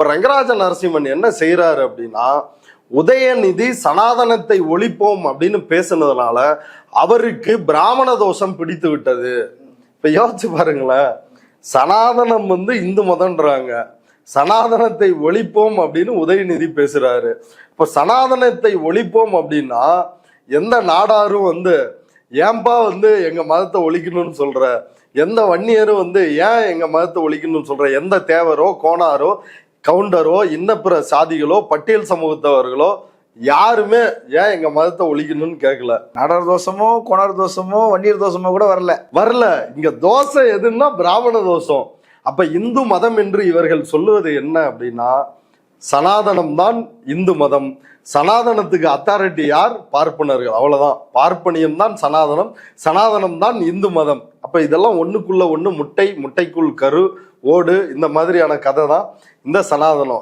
இப்ப ரங்கராஜ நரசிம்மன் என்ன செய்யறாரு அப்படின்னா, உதயநிதி சனாதனத்தை ஒழிப்போம் அப்படின்னு பேசுனதுனால அவருக்கு பிராமண தோஷம் பிடித்து விட்டது. இப்ப யோசிச்சு பாருங்களேன், சனாதனம் இந்து மதம்ன்றாங்க, சனாதனத்தை ஒழிப்போம் அப்படின்னு உதயநிதி பேசுறாரு. இப்ப சனாதனத்தை ஒழிப்போம் அப்படின்னா எந்த நாடாரும் ஏன்பா எங்க மதத்தை ஒழிக்கணும்னு சொல்ற, எந்த வன்னியரும் ஏன் எங்க மதத்தை ஒழிக்கணும்னு சொல்ற, எந்த தேவரோ கோணாரோ கவுண்டரோ இன்னப்பிற சாதிகளோ பட்டியல் சமூகத்தவர்களோ யாருமே ஏன் எங்க மதத்தை ஒழிக்கணும்னு கேட்கல. நாடார் தோஷமோ கோணார் தோஷமோ வன்னியர் தோஷமோ கூட வரல. இங்க தோசை எதுன்னா பிராமண தோஷம். அப்ப இந்து மதம் என்று இவர்கள் சொல்லுவது என்ன அப்படின்னா, சனாதனம் தான் இந்து மதம், சனாதனத்துக்கு அத்தாரிட்டி யார்? பார்ப்பனர்கள், அவ்வளவுதான். பார்ப்பனியம் தான் சனாதனம், சனாதனம் தான் இந்து மதம். அப்ப இதெல்லாம் ஒண்ணுக்குள்ள ஒண்ணு, முட்டைக்குள் கரு ஓடு, இந்த மாதிரியான கதை தான் இந்த சனாதனம்.